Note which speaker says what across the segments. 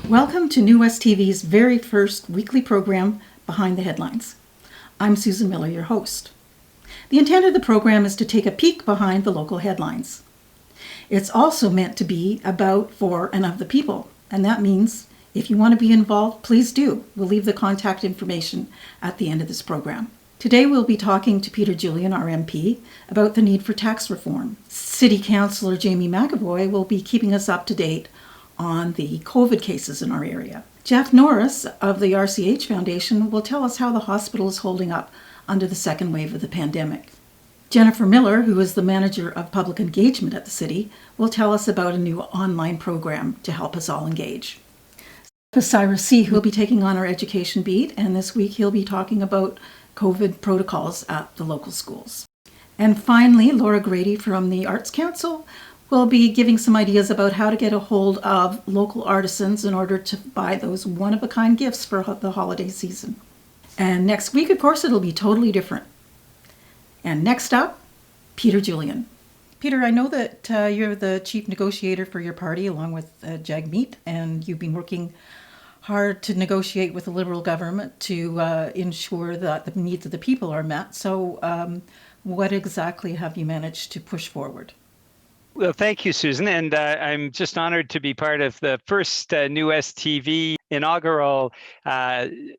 Speaker 1: Welcome to NewWestTV's very first weekly program, Behind the Headlines. I'm Susan Millar, your host. The intent of the program is to take a peek behind the local headlines. It's also meant to be about, for, and of the people, and that means if you want to be involved, please do. We'll leave the contact information at the end of this program. Today we'll be talking to Peter Julian, our MP, about the need for tax reform. City Councillor Jamie McAvoy will be keeping us up to date on the COVID cases in our area. Jeff Norris of the RCH Foundation will tell us how the hospital is holding up under the second wave of the pandemic. Jennifer Miller, who is the manager of public engagement at the city, will tell us about a new online program to help us all engage. Cyrus C. will be taking on our education beat, and this week he'll be talking about COVID protocols at the local schools. And finally, Laura Grady from the Arts Council will be giving some ideas about how to get a hold of local artisans in order to buy those one-of-a-kind gifts for the holiday season. And next week, of course, it'll be totally different. And next up, Peter Julian. Peter, I know that you're the chief negotiator for your party along with Jagmeet, and you've been working hard to negotiate with the Liberal government to ensure that the needs of the people are met. So what exactly have you managed to push forward?
Speaker 2: Well, thank you, Susan. And I'm just honored to be part of the first NewWestTV inaugural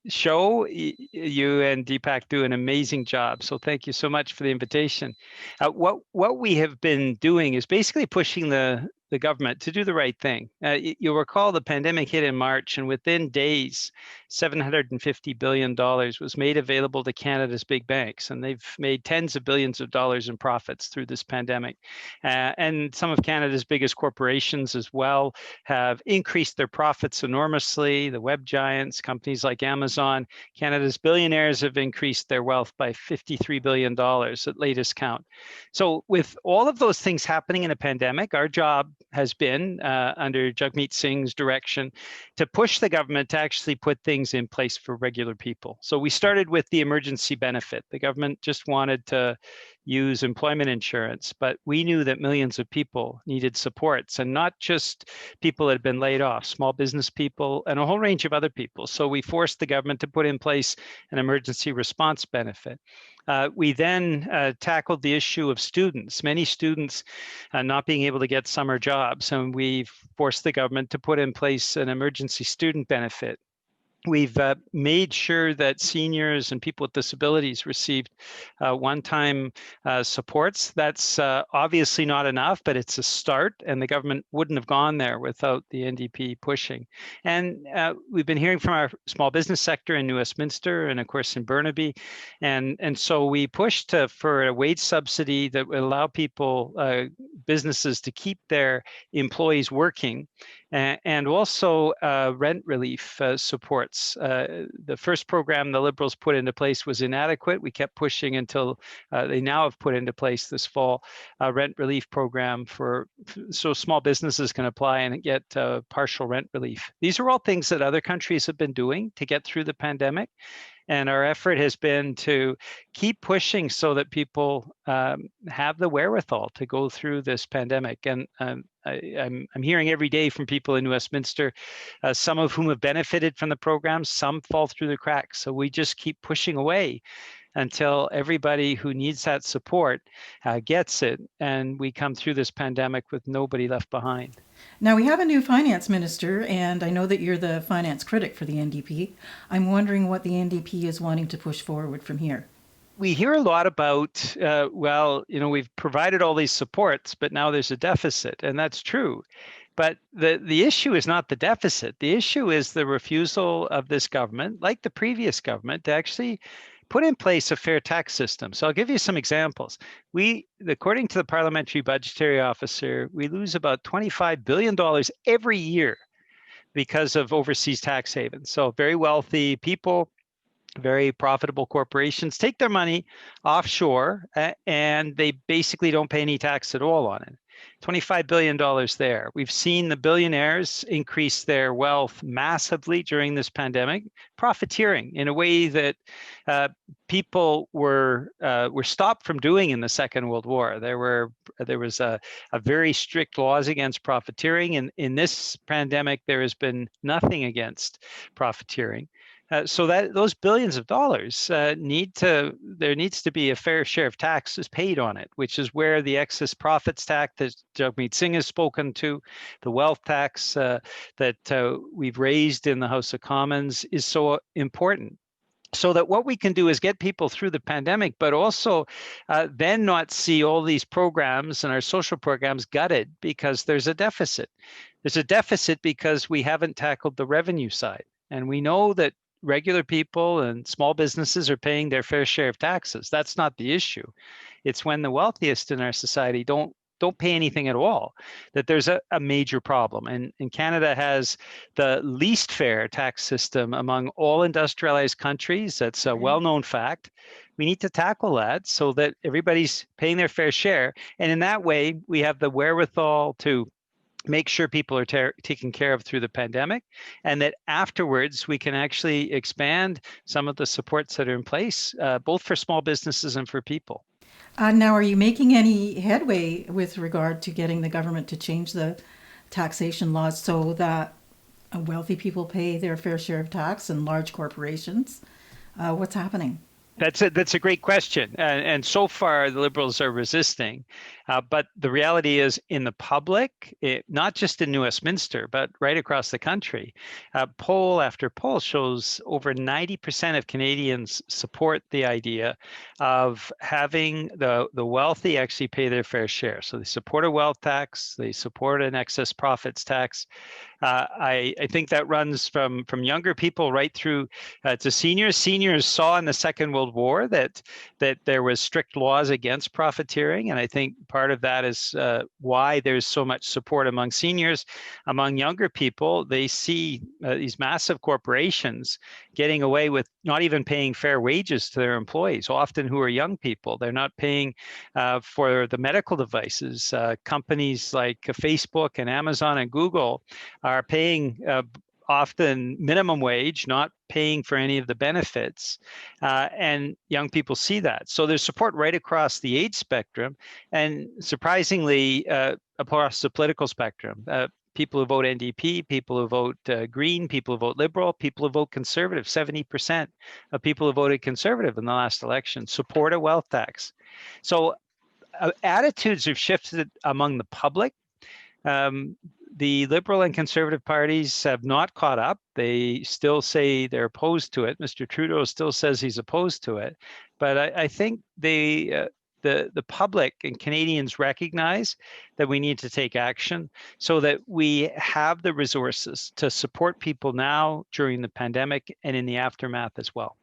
Speaker 2: show. You and Deepak do an amazing job. So thank you so much for the invitation. What we have been doing is basically pushing the government to do the right thing. You'll recall the pandemic hit in March, and within days, $750 billion was made available to Canada's big banks, and they've made tens of billions of dollars in profits through this pandemic. And some of Canada's biggest corporations as well have increased their profits enormously. The web giants, companies like Amazon, Canada's billionaires have increased their wealth by $53 billion at latest count. So with all of those things happening in a pandemic, our job has been, under Jagmeet Singh's direction, to push the government to actually put things in place for regular people. So we started with the emergency benefit. The government just wanted to use employment insurance, but we knew that millions of people needed supports, and not just people that had been laid off, small business people and a whole range of other people. So we forced the government to put in place an emergency response benefit. We then tackled the issue of students, many students not being able to get summer jobs, and we forced the government to put in place an emergency student benefit. We've made sure that seniors and people with disabilities received one-time supports. That's obviously not enough, but it's a start, and the government wouldn't have gone there without the NDP pushing. And we've been hearing from our small business sector in New Westminster and, of course, in Burnaby. And so we pushed for a wage subsidy that would allow people, businesses, to keep their employees working, and also rent relief supports. The first program the Liberals put into place was inadequate. We kept pushing until they now have put into place this fall rent relief program so small businesses can apply and get partial rent relief. These are all things that other countries have been doing to get through the pandemic. And our effort has been to keep pushing so that people have the wherewithal to go through this pandemic. And I'm hearing every day from people in Westminster, some of whom have benefited from the program, some fall through the cracks. So we just keep pushing away until everybody who needs that support gets it, and we come through this pandemic with nobody left behind.
Speaker 1: Now, we have a new finance minister, and I know that you're the finance critic for the NDP. I'm wondering what the NDP is wanting to push forward from here.
Speaker 2: We hear a lot about, we've provided all these supports, but now there's a deficit, and that's true. But the issue is not the deficit. The issue is the refusal of this government, like the previous government, to actually put in place a fair tax system. So I'll give you some examples. According to the Parliamentary Budgetary Officer, we lose about $25 billion every year because of overseas tax havens. So very wealthy people, very profitable corporations take their money offshore, and they basically don't pay any tax at all on it. $25 billion there. We've seen the billionaires increase their wealth massively during this pandemic, profiteering in a way that people were stopped from doing in the Second World War. There was a very strict laws against profiteering, and in this pandemic, there has been nothing against profiteering. So that those billions of dollars there needs to be a fair share of taxes paid on it, which is where the excess profits tax that Jagmeet Singh has spoken to, the wealth tax that we've raised in the House of Commons is so important. So that what we can do is get people through the pandemic, but also then not see all these programs and our social programs gutted because there's a deficit. There's a deficit because we haven't tackled the revenue side. And we know that regular people and small businesses are paying their fair share of taxes. That's not the issue. It's when the wealthiest in our society don't pay anything at all, that there's a major problem. And Canada has the least fair tax system among all industrialized countries. That's a well-known fact. We need to tackle that so that everybody's paying their fair share. And in that way, we have the wherewithal to make sure people are taken care of through the pandemic, and that afterwards we can actually expand some of the supports that are in place, both for small businesses and for people.
Speaker 1: Now, are you making any headway with regard to getting the government to change the taxation laws so that wealthy people pay their fair share of tax and large corporations? What's happening?
Speaker 2: That's a great question. And so far, the Liberals are resisting. But the reality is, in the public, not just in New Westminster, but right across the country, poll after poll shows over 90% of Canadians support the idea of having the wealthy actually pay their fair share. So they support a wealth tax, they support an excess profits tax. I think that runs from younger people right through to seniors. Seniors saw in the Second World War that there was strict laws against profiteering, and I think part of that is why there's so much support among seniors. Among younger people, they see these massive corporations getting away with not even paying fair wages to their employees, often who are young people. They're not paying for the medical devices. Companies like Facebook and Amazon and Google are paying often minimum wage, not paying for any of the benefits, and young people see that. So there's support right across the age spectrum, and surprisingly, across the political spectrum. People who vote NDP, people who vote Green, people who vote Liberal, people who vote Conservative. 70% of people who voted Conservative in the last election support a wealth tax. So attitudes have shifted among the public. The Liberal and Conservative parties have not caught up. They still say they're opposed to it. Mr. Trudeau still says he's opposed to it. But I think the public and Canadians recognize that we need to take action so that we have the resources to support people now during the pandemic and in the aftermath as well.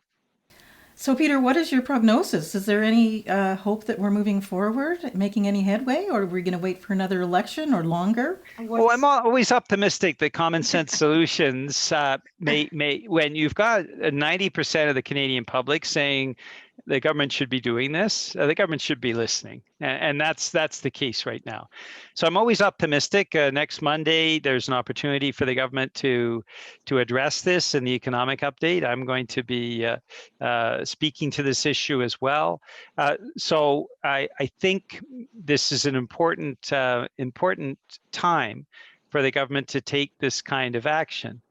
Speaker 1: So, Peter, what is your prognosis? Is there any hope that we're moving forward, making any headway, or are we going to wait for another election or longer?
Speaker 2: Well, I'm always optimistic that common sense solutions may, when you've got 90% of the Canadian public saying the government should be doing this, the government should be listening. And that's the case right now. So I'm always optimistic. Next Monday, there's an opportunity for the government to address this in the economic update. I'm going to be speaking to this issue as well. So I think this is an important time for the government to take this kind of action.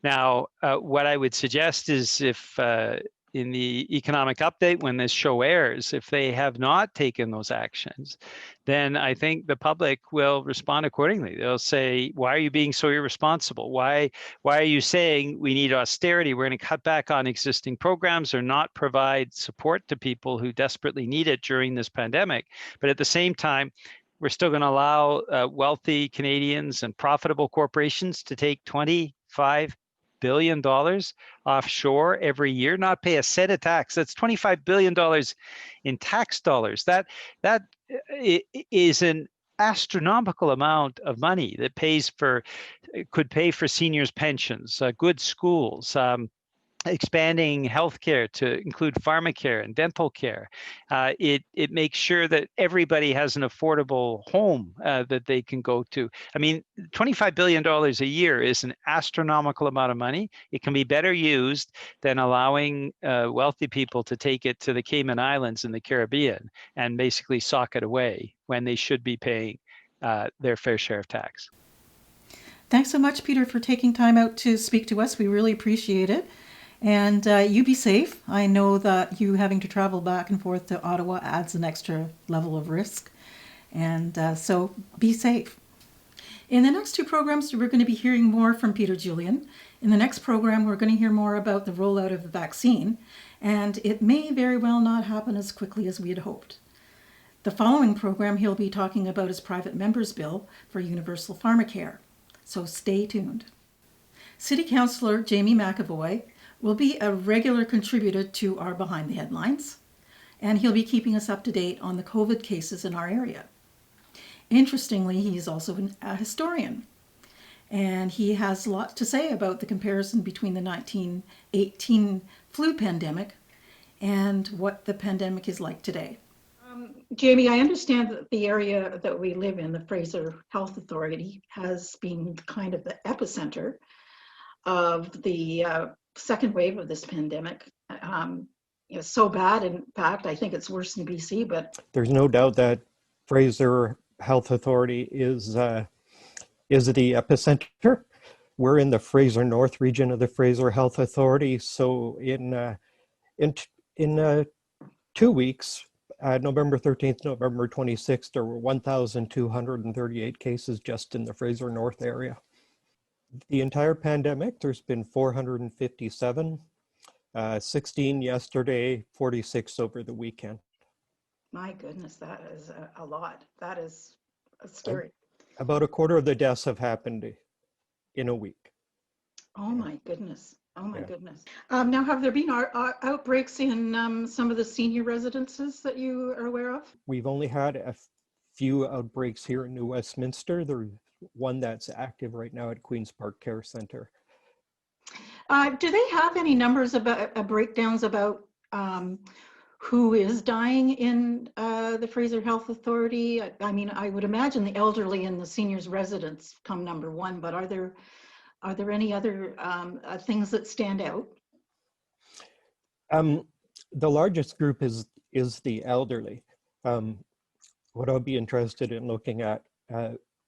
Speaker 2: Now, what I would suggest is if in the economic update, when this show airs, if they have not taken those actions, then I think the public will respond accordingly. They'll say, why are you being so irresponsible? Why are you saying we need austerity? We're going to cut back on existing programs or not provide support to people who desperately need it during this pandemic. But at the same time, we're still going to allow wealthy Canadians and profitable corporations to take $25 billion offshore every year, not pay a cent of tax. That's $25 billion in tax dollars. That is an astronomical amount of money that could pay for seniors' pensions, good schools, expanding healthcare to include pharmacare and dental care. It makes sure that everybody has an affordable home that they can go to. I mean, $25 billion a year is an astronomical amount of money. It can be better used than allowing wealthy people to take it to the Cayman Islands in the Caribbean and basically sock it away when they should be paying their fair share of tax.
Speaker 1: Thanks so much, Peter, for taking time out to speak to us. We really appreciate it. And you be safe. I know that you having to travel back and forth to Ottawa adds an extra level of risk. And so be safe. In the next two programs, we're going to be hearing more from Peter Julian. In the next program, we're going to hear more about the rollout of the vaccine. And it may very well not happen as quickly as we had hoped. The following program, he'll be talking about his private member's bill for universal pharmacare. So stay tuned. City Councillor Jamie McAvoy will be a regular contributor to our Behind the Headlines, and he'll be keeping us up to date on the COVID cases in our area. Interestingly, he's also a historian, and he has a lot to say about the comparison between the 1918 flu pandemic and what the pandemic is like today.
Speaker 3: Jamie, I understand that the area that we live in, the Fraser Health Authority, has been kind of the epicenter of the second wave of this pandemic. It's so bad, in fact, I think it's worse in BC, but...
Speaker 4: There's no doubt that Fraser Health Authority is the epicenter. We're in the Fraser North region of the Fraser Health Authority, so in 2 weeks, November 13th, November 26th, there were 1,238 cases just in the Fraser North area. The entire pandemic, there's been 457, 16 yesterday, 46 over the weekend.
Speaker 3: My goodness, that is a lot. That is scary.
Speaker 4: About a quarter of the deaths have happened in a week.
Speaker 3: Oh my goodness. Oh my goodness. Now, have there been outbreaks in some of the senior residences that you are aware of?
Speaker 4: We've only had a few outbreaks here in New Westminster. There's one that's active right now at Queen's Park Care Centre.
Speaker 3: Do they have any numbers about breakdowns about who is dying in the Fraser Health Authority? I mean, I would imagine the elderly and the seniors residents come number one, but are there any other things that stand out?
Speaker 4: The largest group is the elderly. What I'll be interested in looking at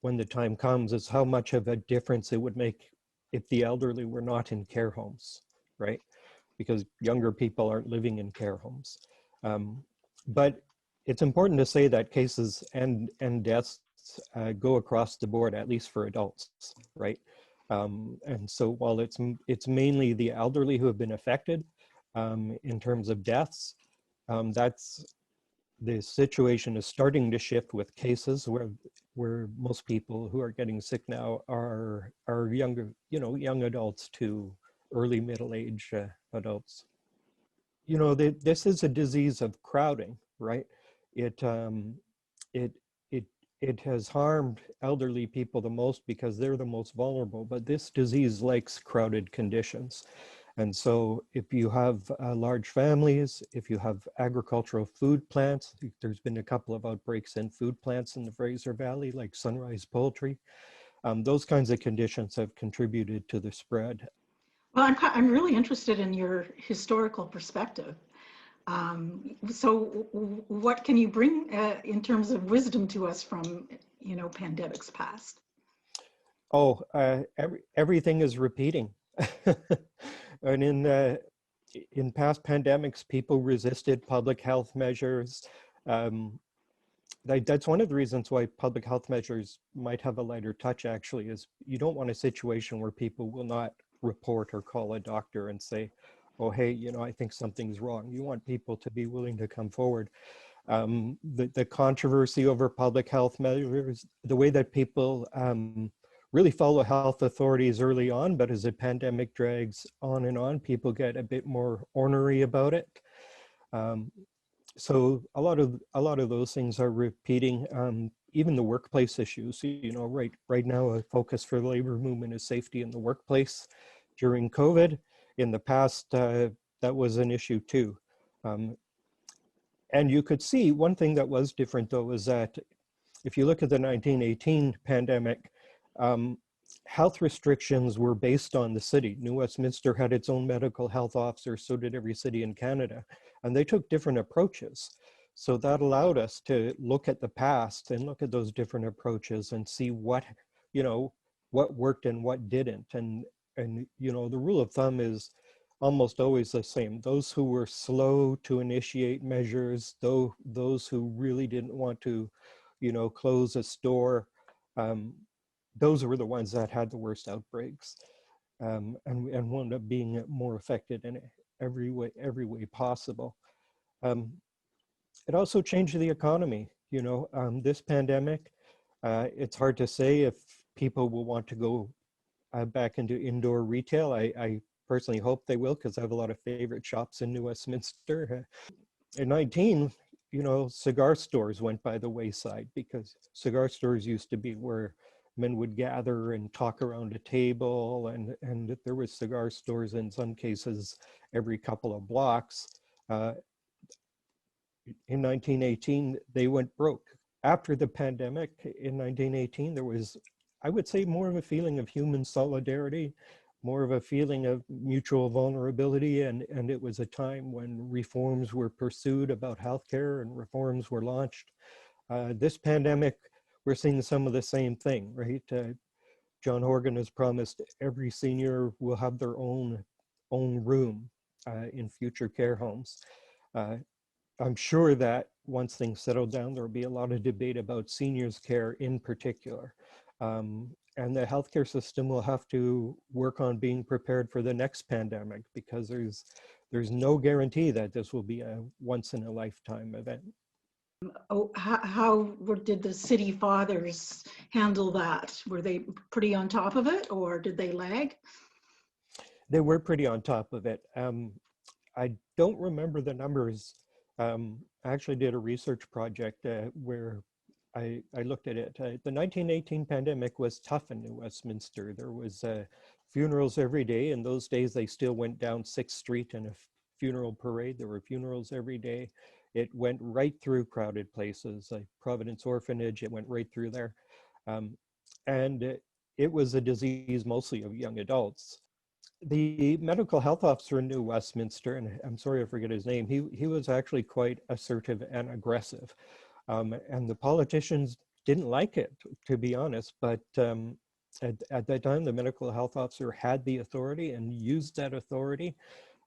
Speaker 4: when the time comes is how much of a difference it would make if the elderly were not in care homes, right? Because younger people aren't living in care homes. But it's important to say that cases and deaths go across the board, at least for adults, right? And so while it's mainly the elderly who have been affected in terms of deaths, the situation is starting to shift with cases where most people who are getting sick now are younger, young adults to early middle age adults. This is a disease of crowding, right? It has harmed elderly people the most because they're the most vulnerable, but this disease likes crowded conditions. And so if you have large families, if you have agricultural food plants, there's been a couple of outbreaks in food plants in the Fraser Valley, like Sunrise Poultry. Those kinds of conditions have contributed to the spread.
Speaker 3: Well, I'm really interested in your historical perspective. So what can you bring in terms of wisdom to us from, pandemics past?
Speaker 4: Oh, everything is repeating. And in past pandemics, people resisted public health measures. That's one of the reasons why public health measures might have a lighter touch, actually, is you don't want a situation where people will not report or call a doctor and say, oh, hey, I think something's wrong. You want people to be willing to come forward. The controversy over public health measures, the way that people really follow health authorities early on, but as the pandemic drags on and on, people get a bit more ornery about it. So a lot of those things are repeating. Even the workplace issues, right now a focus for the labor movement is safety in the workplace during COVID. in the past, that was an issue too. And you could see one thing that was different though is that if you look at the 1918 pandemic, health restrictions were based on the city. New Westminster had its own medical health officer, so did every city in Canada, and they took different approaches. So that allowed us to look at the past and look at those different approaches and see what, you know, what worked and what didn't. And you know, the rule of thumb is almost always the same. Those who were slow to initiate measures, those who really didn't want to, you know, close a store, those were the ones that had the worst outbreaks, and wound up being more affected in every way possible. It also changed the economy. You know, this pandemic, it's hard to say if people will want to go back into indoor retail. I personally hope they will, because I have a lot of favorite shops in New Westminster. In 19, you know, cigar stores went by the wayside, because cigar stores used to be where men would gather and talk around a table, and there was cigar stores in some cases every couple of blocks. In 1918, they went broke. After the pandemic in 1918, there was, I would say, more of a feeling of human solidarity, more of a feeling of mutual vulnerability, and it was a time when reforms were pursued about healthcare and reforms were launched. This pandemic, we're seeing some of the same thing, right? John Horgan has promised every senior will have their own room in future care homes. I'm sure that once things settle down, there will be a lot of debate about seniors care in particular. And the healthcare system will have to work on being prepared for the next pandemic, because there's no guarantee that this will be a once in a lifetime event.
Speaker 3: Oh, how did the city fathers handle that? Were they pretty on top of it, or did they lag?
Speaker 4: They were pretty on top of it. I don't remember the numbers. I actually did a research project where I looked at it. The 1918 pandemic was tough in New Westminster. There was funerals every day. In those days, they still went down 6th Street in a funeral parade. There were funerals every day. It went right through crowded places, like Providence Orphanage. It went right through there. And it was a disease mostly of young adults. The medical health officer in New Westminster, and I'm sorry I forget his name, he was actually quite assertive and aggressive. And the politicians didn't like it, to be honest, but at that time, the medical health officer had the authority and used that authority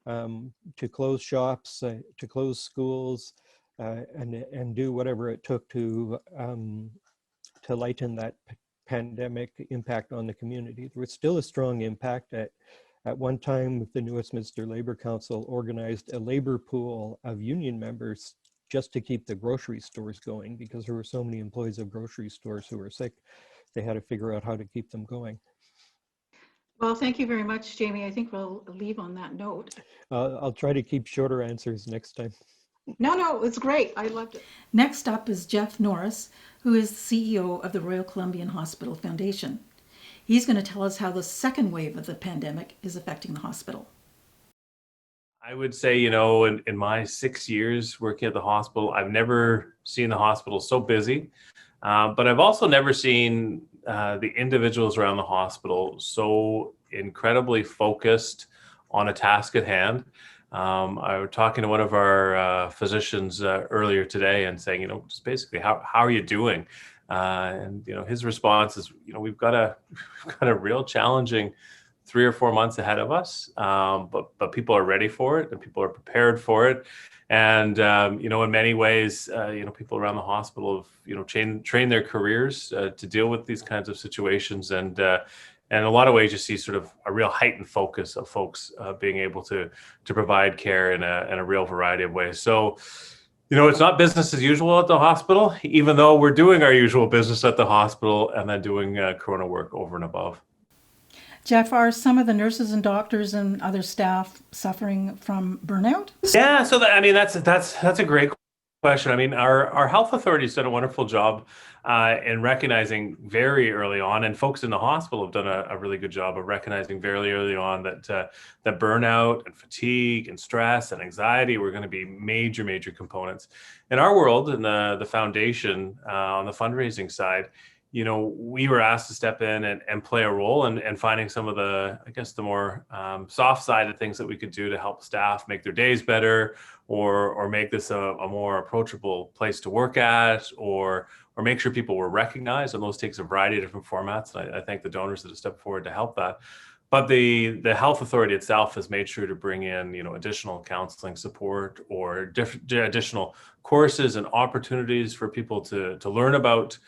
Speaker 4: to close shops, to close schools, and do whatever it took to lighten that pandemic impact on the community. There was still a strong impact. At one time, the New Westminster Labour Council organized a labor pool of union members just to keep the grocery stores going, because there were so many employees of grocery stores who were sick. They had to figure out how to keep them going.
Speaker 3: Well, thank you very much, Jamie. I think we'll leave on that note.
Speaker 4: I'll try to keep shorter answers next time.
Speaker 3: No, it's great. I loved it.
Speaker 1: Next up is Jeff Norris, who is the CEO of the Royal Columbian Hospital Foundation. He's going to tell us how the second wave of the pandemic is affecting the hospital.
Speaker 5: I would say, you know, in my 6 years working at the hospital, I've never seen the hospital so busy, but I've also never seen the individuals around the hospital so incredibly focused on a task at hand. I was talking to one of our physicians earlier today and saying, you know, just basically, how are you doing? And, you know, his response is, you know, we've got a real challenging 3 or 4 months ahead of us, but people are ready for it and people are prepared for it. And, you know, in many ways, you know, people around the hospital have, you know, trained their careers to deal with these kinds of situations. And in a lot of ways, you see sort of a real heightened focus of folks being able to provide care in a real variety of ways. So, you know, it's not business as usual at the hospital, even though we're doing our usual business at the hospital and then doing corona work over and above.
Speaker 1: Jeff, are some of the nurses and doctors and other staff suffering from burnout?
Speaker 5: Yeah, so that's a great Question. I mean, our health authorities done a wonderful job in recognizing very early on, and folks in the hospital have done a really good job of recognizing very early on that burnout and fatigue and stress and anxiety were going to be major components in our world. In the foundation on the fundraising side, we were asked to step in and play a role in finding some of the, I guess, the more soft sided things that we could do to help staff make their days better, or make this a more approachable place to work at, or make sure people were recognized. And those takes a variety of different formats. And I thank the donors that have stepped forward to help that. But the health authority itself has made sure to bring in, additional counseling support or additional courses and opportunities for people to learn about,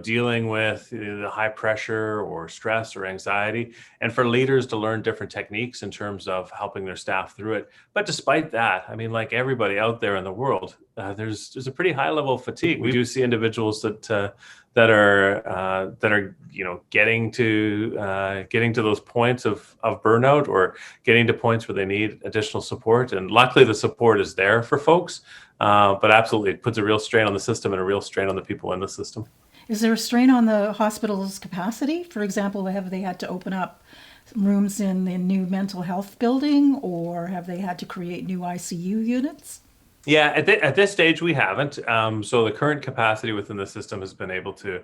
Speaker 5: dealing with the high pressure or stress or anxiety, and for leaders to learn different techniques in terms of helping their staff through it. But despite that, I mean, like everybody out there in the world, there's a pretty high level of fatigue. We do see individuals that are getting to those points of burnout, or getting to points where they need additional support. And luckily, the support is there for folks. But absolutely, it puts a real strain on the system and a real strain on the people in the system.
Speaker 1: Is there a strain on the hospital's capacity? For example, have they had to open up rooms in the new mental health building, or have they had to create new ICU units?
Speaker 5: Yeah, at this stage, we haven't. So the current capacity within the system has been able to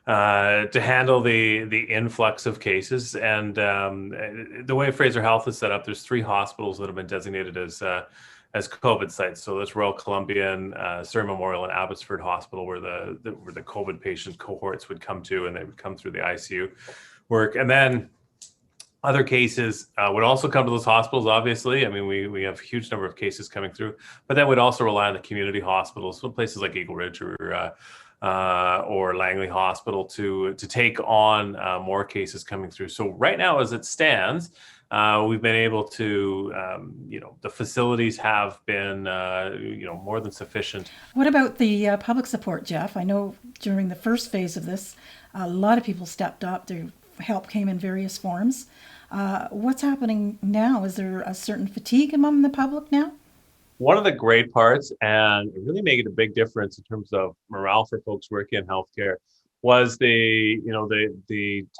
Speaker 5: handle the influx of cases. And the way Fraser Health is set up, there's 3 hospitals that have been designated as COVID sites. So that's Royal Columbian, Surrey Memorial, and Abbotsford Hospital, where the COVID patient cohorts would come to, and they would come through the ICU work. And then other cases would also come to those hospitals, obviously. I mean, we have a huge number of cases coming through, but then we'd also rely on the community hospitals, so places like Eagle Ridge or Langley Hospital to take on more cases coming through. So right now, as it stands, we've been able to, the facilities have been, more than sufficient.
Speaker 1: What about the public support, Jeff? I know during the first phase of this, a lot of people stepped up. Their help came in various forms. What's happening now? Is there a certain fatigue among the public now?
Speaker 5: One of the great parts, and it really made a big difference in terms of morale for folks working in healthcare, was the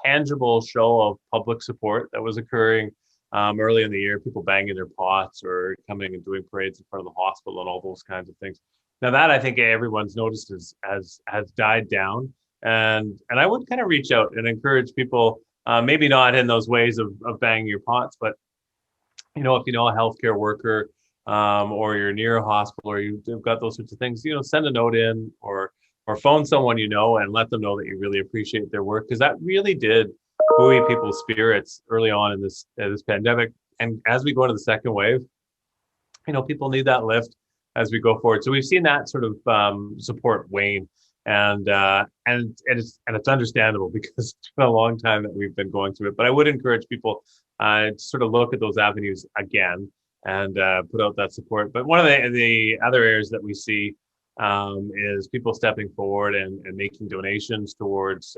Speaker 5: tangible show of public support that was occurring early in the year. People banging their pots or coming and doing parades in front of the hospital and all those kinds of things. Now that, I think, everyone's noticed has died down, and I would kind of reach out and encourage people, maybe not in those ways of banging your pots, but if you know a healthcare worker, or you're near a hospital, or you've got those sorts of things, send a note in, or phone someone and let them know that you really appreciate their work, because that really did buoy people's spirits early on in this pandemic. And as we go into the second wave, people need that lift as we go forward. So we've seen that sort of support wane, and it's understandable, because it's been a long time that we've been going through it. But I would encourage people to sort of look at those avenues again and put out that support. But one of the other areas that we see is people stepping forward and making donations towards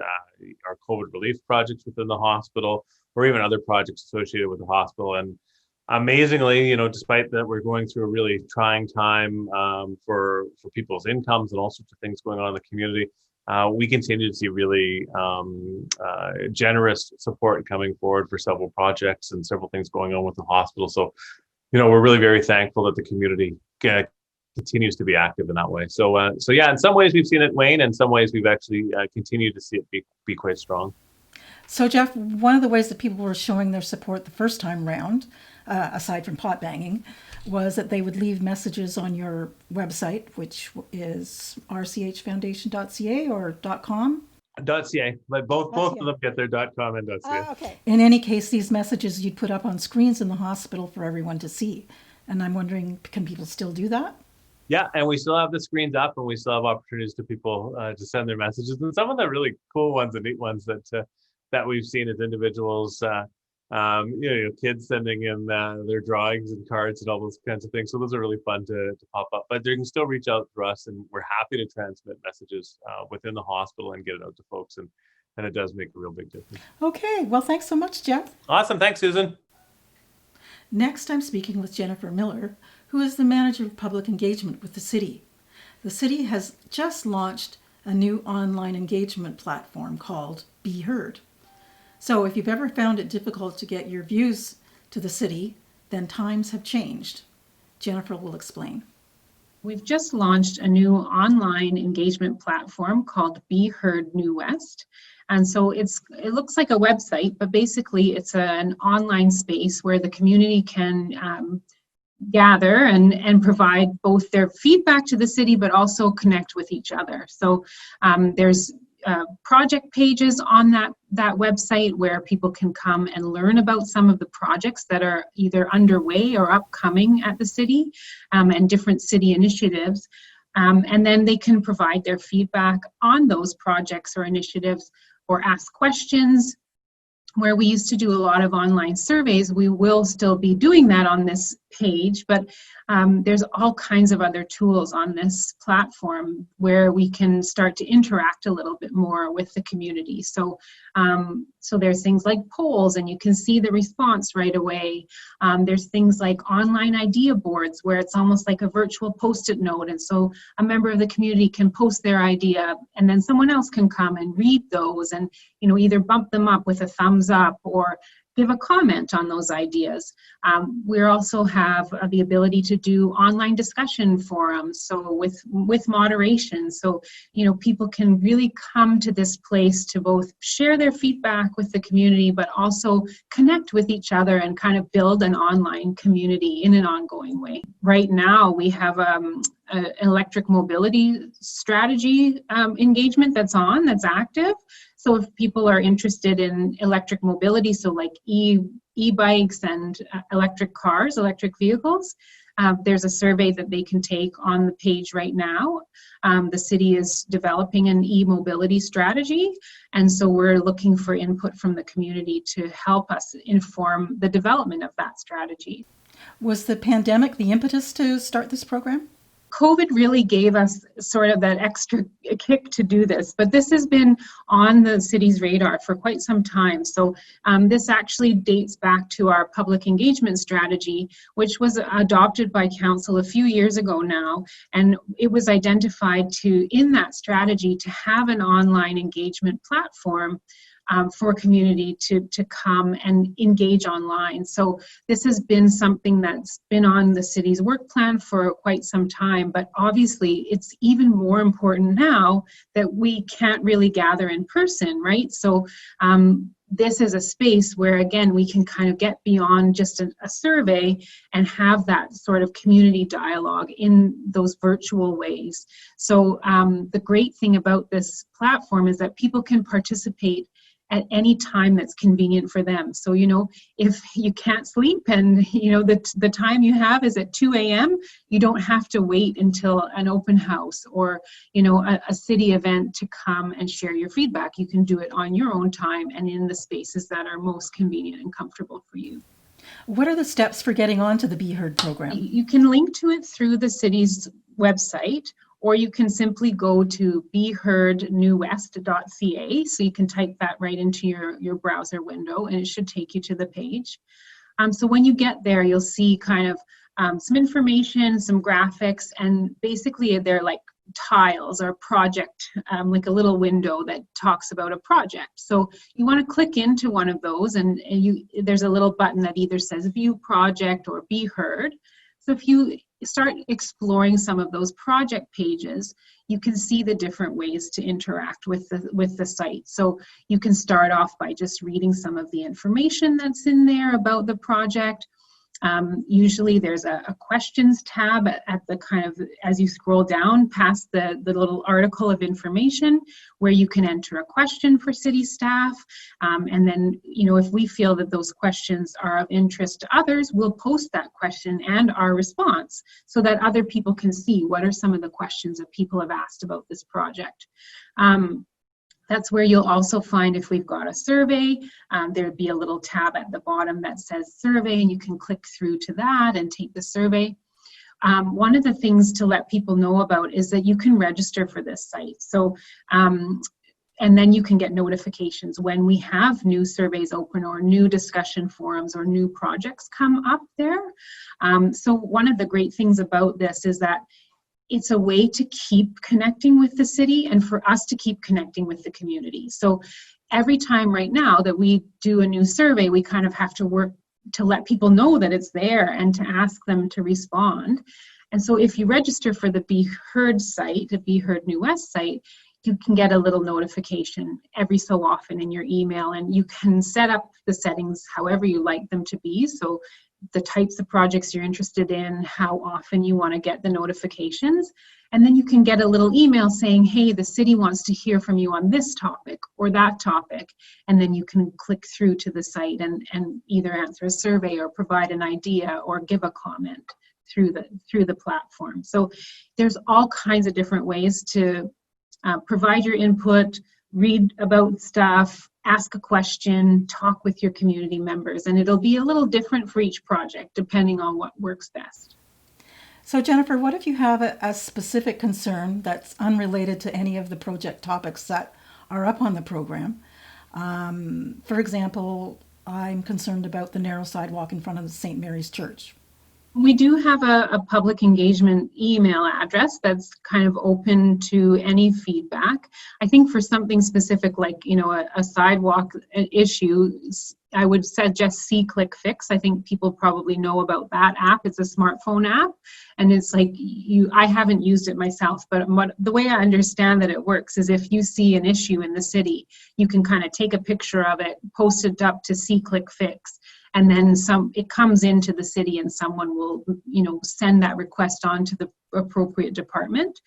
Speaker 5: our COVID relief projects within the hospital, or even other projects associated with the hospital. And amazingly, despite that we're going through a really trying time for people's incomes and all sorts of things going on in the community, we continue to see really generous support coming forward for several projects and several things going on with the hospital. So we're really very thankful that the community continues to be active in that way. So yeah, in some ways we've seen it wane, and in some ways we've actually continued to see it be quite strong.
Speaker 1: So Jeff, one of the ways that people were showing their support the first time round, aside from pot banging, was that they would leave messages on your website, which is rchfoundation.ca or .com?
Speaker 5: .ca, but both of them get their .com and .ca.
Speaker 1: Okay. In any case, these messages you'd put up on screens in the hospital for everyone to see. And I'm wondering, can people still do that?
Speaker 5: Yeah, and we still have the screens up, and we still have opportunities to people to send their messages. And some of the really cool ones and neat ones that we've seen as individuals, kids sending in their drawings and cards and all those kinds of things. So those are really fun to pop up. But they can still reach out to us, and we're happy to transmit messages within the hospital and get it out to folks. And it does make a real big difference.
Speaker 1: Okay, well, thanks so much, Jeff.
Speaker 5: Awesome. Thanks, Susan.
Speaker 1: Next, I'm speaking with Jennifer Millar, who is the Manager of Public Engagement with the city. the city has just launched a new online engagement platform called Be Heard. So if you've ever found it difficult to get your views to the city, then times have changed. Jennifer will explain.
Speaker 6: We've just launched a new online engagement platform called Be Heard New West. And so it looks like a website, but basically it's an online space where the community can gather and provide both their feedback to the city, but also connect with each other. So there's project pages on that website where people can come and learn about some of the projects that are either underway or upcoming at the city, and different city initiatives. And then they can provide their feedback on those projects or initiatives or ask questions. Where we used to do a lot of online surveys, we will still be doing that on this page, but there's all kinds of other tools on this platform where we can start to interact a little bit more with the community. So there's things like polls, and you can see the response right away. There's things like online idea boards where it's almost like a virtual post-it note, and so a member of the community can post their idea, and then someone else can come and read those and either bump them up with a thumbs up or give a comment on those ideas. We also have the ability to do online discussion forums, so with moderation. So, people can really come to this place to both share their feedback with the community, but also connect with each other and kind of build an online community in an ongoing way. Right now, we have an electric mobility strategy engagement that's active. So if people are interested in electric mobility, so like e-bikes and electric cars, electric vehicles, there's a survey that they can take on the page right now. The city is developing an e-mobility strategy, and so we're looking for input from the community to help us inform the development of that strategy.
Speaker 1: Was the pandemic the impetus to start this program?
Speaker 6: COVID really gave us sort of that extra kick to do this, but this has been on the city's radar for quite some time. So this actually dates back to our public engagement strategy, which was adopted by council a few years ago now, and it was identified in that strategy to have an online engagement platform for community to come and engage online. So this has been something that's been on the city's work plan for quite some time, but obviously it's even more important now that we can't really gather in person, right? So this is a space where, again, we can kind of get beyond just a survey and have that sort of community dialogue in those virtual ways. So the great thing about this platform is that people can participate at any time that's convenient for them. So, if you can't sleep and, the time you have is at 2 a.m., you don't have to wait until an open house or, a city event to come and share your feedback. You can do it on your own time and in the spaces that are most convenient and comfortable for you.
Speaker 1: What are the steps for getting onto the Be Heard program?
Speaker 6: You can link to it through the city's website, or you can simply go to beheardnewwest.ca. So you can type that right into your browser window and it should take you to the page. So when you get there, you'll see kind of some information, some graphics, and basically they're like tiles or project, like a little window that talks about a project. So you want to click into one of those and there's a little button that either says View Project or Be Heard. So if you start exploring some of those project pages, you can see the different ways to interact with the site. So you can start off by just reading some of the information that's in there about the project. Usually there's a questions tab at the kind of, as you scroll down past the little article of information where you can enter a question for city staff. And then, if we feel that those questions are of interest to others, we'll post that question and our response so that other people can see what are some of the questions that people have asked about this project. That's where you'll also find if we've got a survey, there'd be a little tab at the bottom that says survey, and you can click through to that and take the survey. One of the things to let people know about is that you can register for this site. So, and then you can get notifications when we have new surveys open or new discussion forums or new projects come up there. So one of the great things about this is that it's a way to keep connecting with the city and for us to keep connecting with the community. So every time right now that we do a new survey, we kind of have to work to let people know that it's there and to ask them to respond. And so if you register for the Be Heard site, the Be Heard New West site, you can get a little notification every so often in your email, and you can set up the settings however you like them to be. So the types of projects you're interested in, how often you want to get the notifications, and then you can get a little email saying, hey, the city wants to hear from you on this topic or that topic, and then you can click through to the site and either answer a survey or provide an idea or give a comment through the platform. So there's all kinds of different ways to provide your input, read about stuff, ask a question, talk with your community members, and it'll be a little different for each project depending on what works best.
Speaker 1: So Jennifer, what if you have a specific concern that's unrelated to any of the project topics that are up on the program? For example, I'm concerned about the narrow sidewalk in front of the St. Mary's Church.
Speaker 6: We do have a public engagement email address that's kind of open to any feedback. I think for something specific like, a sidewalk issue, I would suggest See-Click-Fix. I think people probably know about that app. It's a smartphone app, and it's like I haven't used it myself, but the way I understand that it works is if you see an issue in the city, you can kind of take a picture of it, post it up to See-Click-Fix, and then it comes into the city and someone will, send that request on to the appropriate department.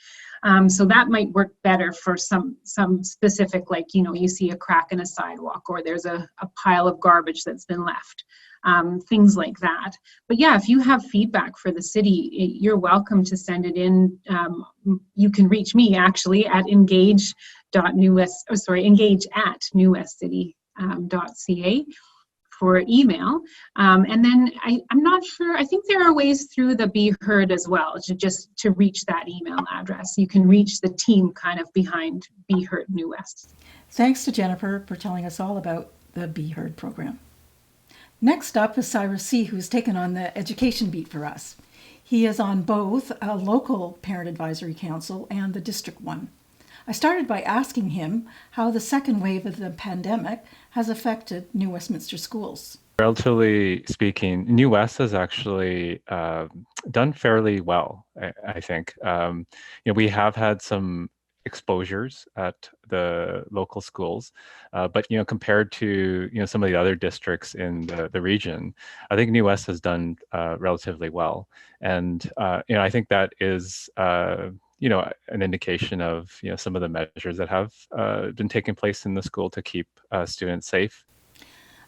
Speaker 6: So that might work better for some specific, like, you see a crack in a sidewalk or there's a pile of garbage that's been left, things like that. But yeah, if you have feedback for the city, you're welcome to send it in. You can reach me actually at engage@newwestcity.ca. for email. And then I'm not sure, I think there are ways through the Be Heard as well to reach that email address. You can reach the team kind of behind Be Heard New West.
Speaker 1: Thanks to Jennifer for telling us all about the Be Heard program. Next up is Cyrus C., who's taken on the education beat for us. He is on both a local parent advisory council and the district one. I started by asking him how the second wave of the pandemic has affected New Westminster schools.
Speaker 7: Relatively speaking, New West has actually done fairly well, I think. We have had some exposures at the local schools, but compared to some of the other districts in the region, I think New West has done relatively well, and I think that is an indication of some of the measures that have been taking place in the school to keep students safe.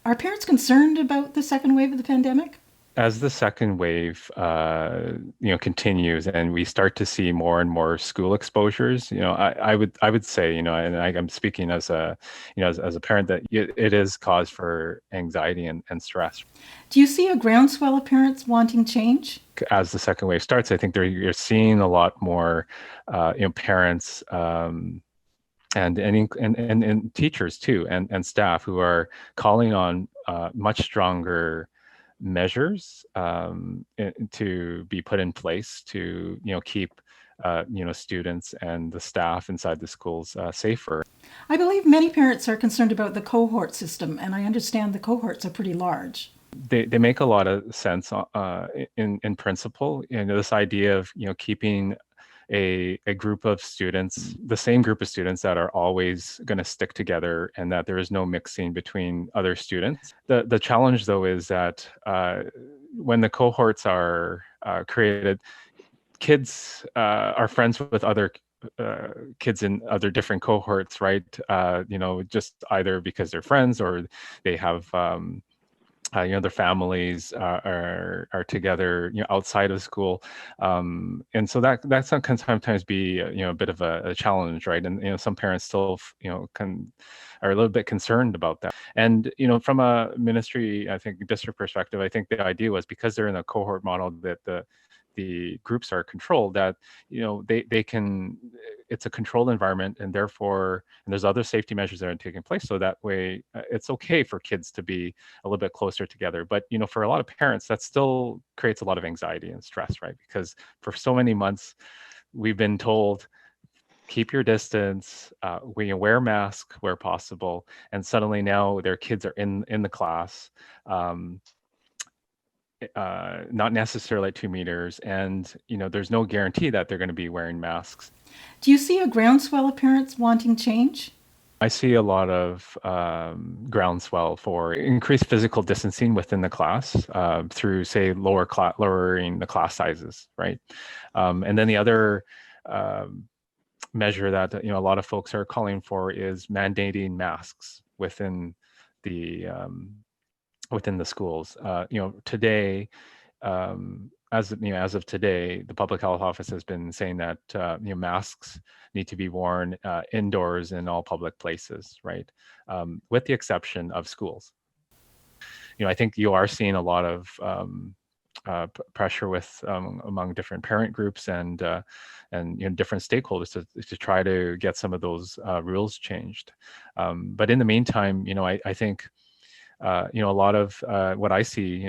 Speaker 1: Are parents concerned about the second wave of the pandemic?
Speaker 7: As the second wave continues and we start to see more and more school exposures, I would say, and I'm speaking as a as a parent, that it is cause for anxiety and stress.
Speaker 1: Do you see a groundswell of parents wanting change?
Speaker 7: As the second wave starts, I think you're seeing a lot more parents and teachers too, and staff who are calling on much stronger measures to be put in place to keep students and the staff inside the schools safer.
Speaker 1: I believe many parents are concerned about the cohort system, and I understand the cohorts are pretty large.
Speaker 7: They make a lot of sense in principle. This idea of keeping a group of students, the same group of students that are always going to stick together, and that there is no mixing between other students. The challenge, though, is that when the cohorts are created, kids are friends with other kids in other different cohorts, right? Just either because they're friends or they have their families are together, outside of school, and so that can sometimes be a bit of a challenge, right? And some parents still are a little bit concerned about that. And from a ministry, I think, district perspective, I think the idea was, because they're in a cohort model, that the groups are controlled, that they can, it's a controlled environment, and therefore, and there's other safety measures that are taking place, so that way it's okay for kids to be a little bit closer together. But for a lot of parents, that still creates a lot of anxiety and stress, right? Because for so many months we've been told, keep your distance, we wear masks where possible, and suddenly now their kids are in the class, not necessarily at 2 meters, and there's no guarantee that they're going to be wearing masks.
Speaker 1: Do you see a groundswell of parents wanting change?
Speaker 7: I see a lot of groundswell for increased physical distancing within the class through, say, lowering the class sizes, right? And then the other measure that a lot of folks are calling for is mandating masks within the schools. Today, as of today, the public health office has been saying that masks need to be worn indoors in all public places, right? With the exception of schools. I think you are seeing a lot of pressure with among different parent groups and different stakeholders to try to get some of those rules changed. But in the meantime, I think a lot of what I see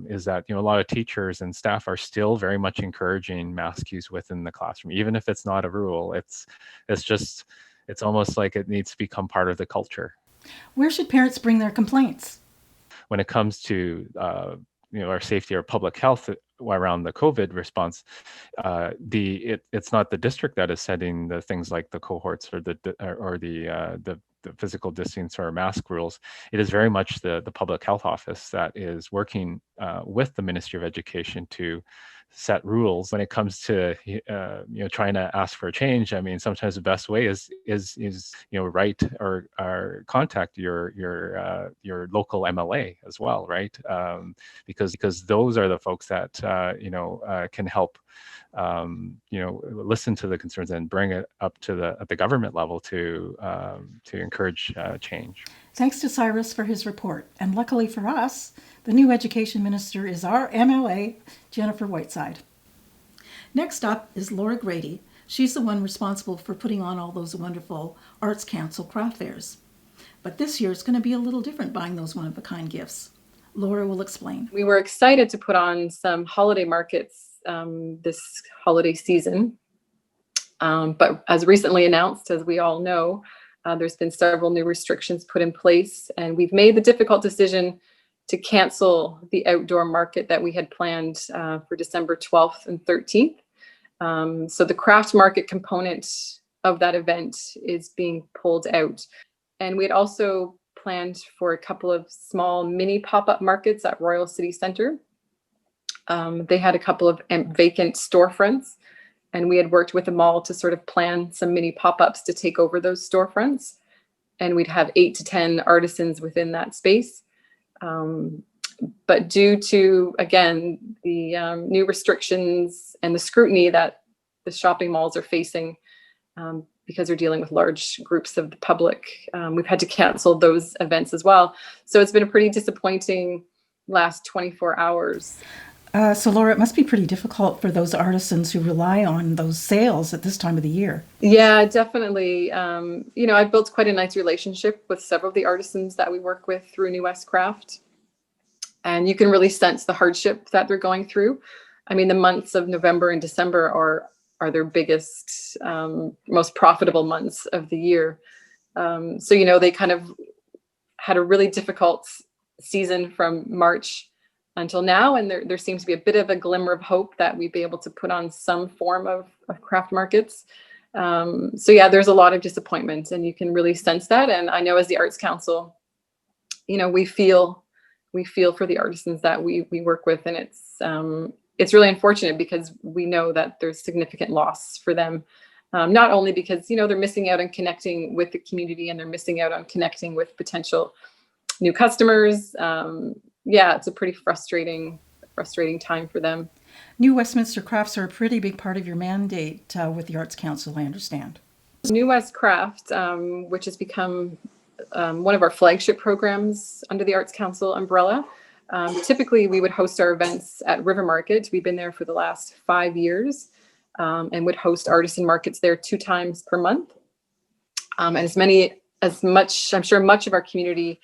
Speaker 7: is that a lot of teachers and staff are still very much encouraging mask use within the classroom, even if it's not a rule. It's almost like it needs to become part of the culture.
Speaker 1: Where should parents bring their complaints?
Speaker 7: When it comes to our safety or public health around the COVID response, it's not the district that is setting the things like the cohorts or the physical distance or mask rules. It is very much the public health office that is working with the Ministry of Education to set rules. When it comes to trying to ask for a change, I mean, sometimes the best way is write or contact your local MLA as well, right? Because those are the folks that can help listen to the concerns and bring it up at the government level to encourage change.
Speaker 1: Thanks to Cyrus for his report. And luckily for us, the new education minister is our MLA, Jennifer Whiteside. Next up is Laura Grady. She's the one responsible for putting on all those wonderful Arts Council craft fairs. But this year it's going to be a little different, buying those one-of-a-kind gifts. Laura will explain.
Speaker 8: We were excited to put on some holiday markets this holiday season. But as recently announced, as we all know, there's been several new restrictions put in place, and we've made the difficult decision to cancel the outdoor market that we had planned for December 12th and 13th. So the craft market component of that event is being pulled out. And we had also planned for a couple of small mini pop-up markets at Royal City Centre. They had a couple of vacant storefronts, and we had worked with the mall to sort of plan some mini pop-ups to take over those storefronts. And we'd have 8 to 10 artisans within that space. But due to, again, the new restrictions and the scrutiny that the shopping malls are facing, because they're dealing with large groups of the public, we've had to cancel those events as well. So it's been a pretty disappointing last 24 hours.
Speaker 1: So Laura, it must be pretty difficult for those artisans who rely on those sales at this time of the year.
Speaker 8: Yeah, definitely. I've built quite a nice relationship with several of the artisans that we work with through New West Craft. And you can really sense the hardship that they're going through. I mean, the months of November and December are their biggest, most profitable months of the year. So, they kind of had a really difficult season from March until now, and there seems to be a bit of a glimmer of hope that we'd be able to put on some form of craft markets. So yeah, there's a lot of disappointment, and you can really sense that. And I know as the Arts Council, we feel for the artisans that we work with, and it's really unfortunate because we know that there's significant loss for them. Not only because, they're missing out on connecting with the community, and they're missing out on connecting with potential new customers. Yeah, it's a pretty frustrating time for them.
Speaker 1: New Westminster Crafts are a pretty big part of your mandate with the Arts Council, I understand.
Speaker 8: New West Craft, which has become one of our flagship programs under the Arts Council umbrella. Typically, we would host our events at River Market. We've been there for the last 5 years, and would host artisan markets there 2 times per month. And I'm sure much of our community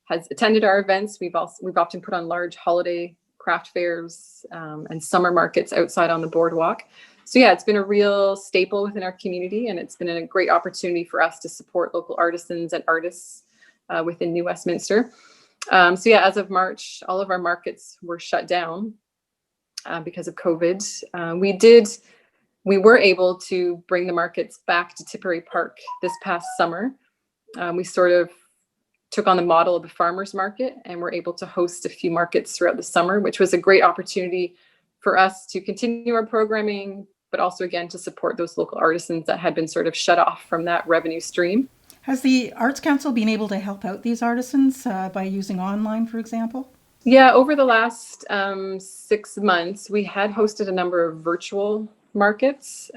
Speaker 8: has attended our events. We've often put on large holiday craft fairs and summer markets outside on the boardwalk. So yeah, it's been a real staple within our community, and it's been a great opportunity for us to support local artisans and artists within New Westminster. So yeah, as of March, all of our markets were shut down because of COVID. We were able to bring the markets back to Tipperary Park this past summer. We sort of took on the model of the farmers market, and were able to host a few markets throughout the summer, which was a great opportunity for us to continue our programming, but also again to support those local artisans that had been sort of shut off from that revenue stream.
Speaker 1: Has the Arts Council been able to help out these artisans by using online, for example?
Speaker 8: Yeah, over the last 6 months, we had hosted a number of virtual markets,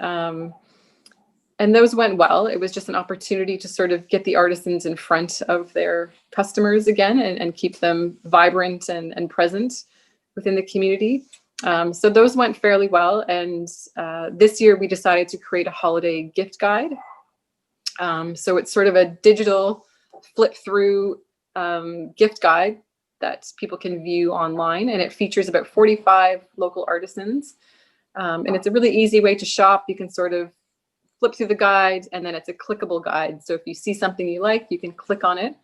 Speaker 8: and those went well. It was just an opportunity to sort of get the artisans in front of their customers again, and keep them vibrant and present within the community. So those went fairly well. And this year we decided to create a holiday gift guide. So it's sort of a digital flip through gift guide that people can view online, and it features about 45 local artisans. And it's a really easy way to shop. You can sort of flip through the guide, and then it's a clickable guide. So if you see something you like, you can click on it,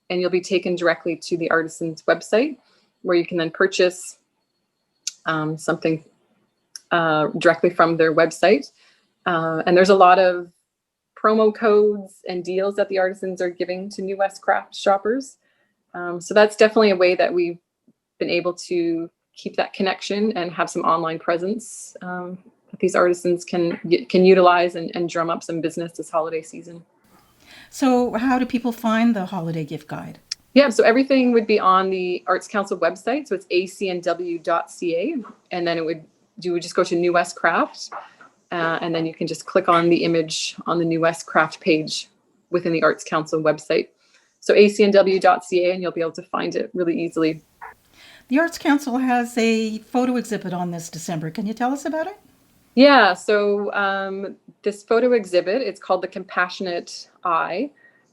Speaker 8: and you'll be taken directly to the artisan's website, where you can then purchase something directly from their website. And there's a lot of promo codes and deals that the artisans are giving to New West Craft shoppers. So that's definitely a way that we've been able to keep that connection and have some online presence that these artisans can utilize and drum up some business this holiday season.
Speaker 1: So how do people find the holiday gift guide?
Speaker 8: Yeah, so everything would be on the Arts Council website. So it's acnw.ca, and then you would just go to New West Craft, and then you can just click on the image on the New West Craft page within the Arts Council website. So acnw.ca, and you'll be able to find it really easily.
Speaker 1: The Arts Council has a photo exhibit on this December. Can you tell us about it?
Speaker 8: Yeah, so this photo exhibit, it's called The Compassionate Eye,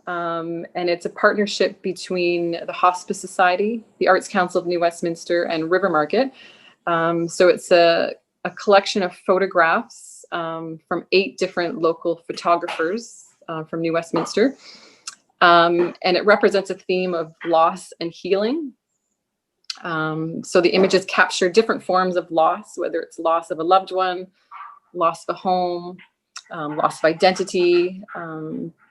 Speaker 8: and it's a partnership between the Hospice Society, the Arts Council of New Westminster, and River Market. So it's a collection of photographs from 8 different local photographers from New Westminster. And it represents a theme of loss and healing. So the images capture different forms of loss, whether it's loss of a loved one, loss of a home, loss of identity,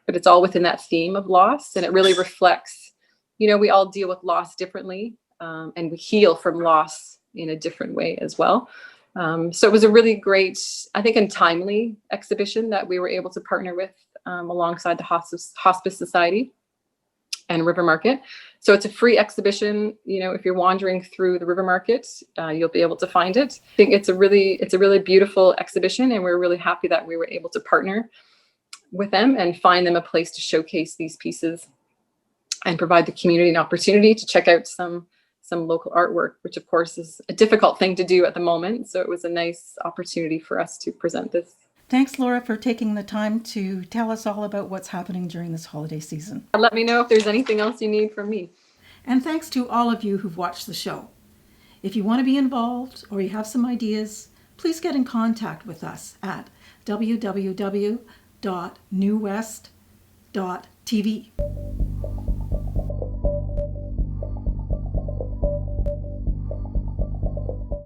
Speaker 8: but it's all within that theme of loss. And it really reflects, we all deal with loss differently, and we heal from loss in a different way as well. So it was a really great, I think, and timely exhibition that we were able to partner with alongside the Hospice Society and River Market. So it's a free exhibition. If you're wandering through the River Market, you'll be able to find it. I think it's a really beautiful exhibition, and we're really happy that we were able to partner with them and find them a place to showcase these pieces and provide the community an opportunity to check out some local artwork, which of course is a difficult thing to do at the moment. So it was a nice opportunity for us to present this.
Speaker 1: Thanks, Laura, for taking the time to tell us all about what's happening during this holiday season.
Speaker 8: Let me know if there's anything else you need from me.
Speaker 1: And thanks to all of you who've watched the show. If you want to be involved or you have some ideas, please get in contact with us at www.newwest.tv.